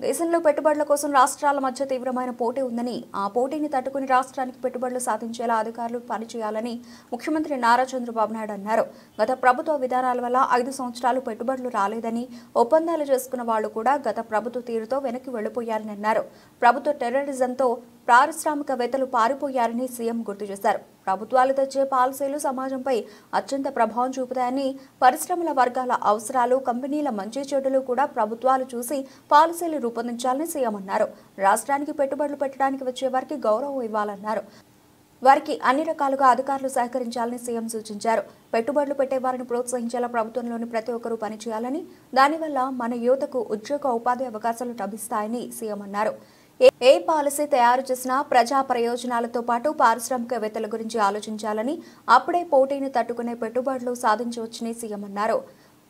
దేశంలో పెట్టుబడుల కోసం రాష్ట్రాల మధ్య తీవ్రమైన పోటీ ఉందని, ఆ పోటీని తట్టుకుని రాష్ట్రానికి పెట్టుబడులు సాధించేలా అధికారులు పనిచేయాలని ముఖ్యమంత్రి నారా చంద్రబాబు నాయుడు అన్నారు. గత ప్రభుత్వ విధానాల వల్ల 5 సంవత్సరాలు పెట్టుబడులు రాలేదని, ఒప్పందాలు చేసుకున్న వాళ్లు కూడా గత ప్రభుత్వ తీరుతో వెనక్కి వెళ్లిపోయారని అన్నారు. ప్రభుత్వ టెర్రరిజంతో పారిశ్రామికవేత్తలు పారిపోయారని సీఎం గుర్తు చేశారు. ప్రభుత్వాలు తెచ్చే పాలసీలు సమాజంపై అత్యంత ప్రభావం చూపుతాయని, పరిశ్రమల వర్గాల అవసరాలు, కంపెనీల మంచి చెడులు కూడా ప్రభుత్వాలు చూసి పాలసీలు రూపొందించాలని సీఎం అన్నారు. రాష్ట్రానికి పెట్టుబడులు పెట్టడానికి వచ్చే వారికి గౌరవం ఇవ్వాలన్నారు. వారికి అన్ని రకాలుగా అధికారులు సహకరించాలని సీఎం సూచించారు. పెట్టుబడులు పెట్టే వారిని ప్రోత్సహించేలా ప్రభుత్వంలోని ప్రతి ఒక్కరూ పనిచేయాలని, దానివల్ల మన యువతకు ఉద్యోగ ఉపాధి అవకాశాలు లభిస్తాయని సీఎం అన్నారు. ఏ పాలసీ తయారు చేసినా ప్రజా ప్రయోజనాలతో పాటు పారిశ్రామికవేత్తల గురించి ఆలోచించాలని, అప్పుడే పోటీని తట్టుకునే పెట్టుబడులు సాధించవచ్చని సీఎం అన్నారు.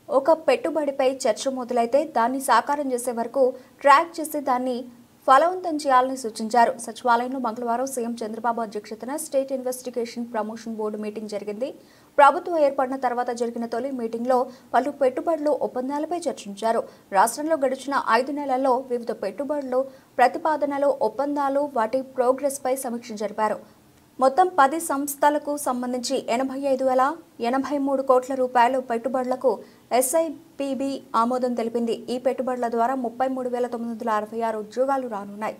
ఒక పెట్టుబడిపై చర్చ మొదలైతే దాన్ని సాకారం చేసే వరకు ట్రాక్ చేసి దాన్ని ఫలవంతం చేయాలని సూచించారు. సచివాలయంలో మంగళవారం సీఎం చంద్రబాబు అధ్యక్షతన state investigation promotion board meeting జరిగింది. ప్రభుత్వం ఏర్పడిన తర్వాత జరిగిన తొలి మీటింగ్లో పలు పెట్టుబడులు ఒప్పందాలపై చర్చించారు. రాష్ట్రంలో గడిచిన 5 నెలల్లో వివిధ పెట్టుబడులు ప్రతిపాదనలు, ఒప్పందాలు, వాటి ప్రోగ్రెస్పై సమీక్ష జరిపారు. మొత్తం 10 సంస్థలకు సంబంధించి 85,083 కోట్ల రూపాయల పెట్టుబడులకు SIPB ఆమోదం తెలిపింది. ఈ పెట్టుబడుల ద్వారా 33,966 ఉద్యోగాలు రానున్నాయి.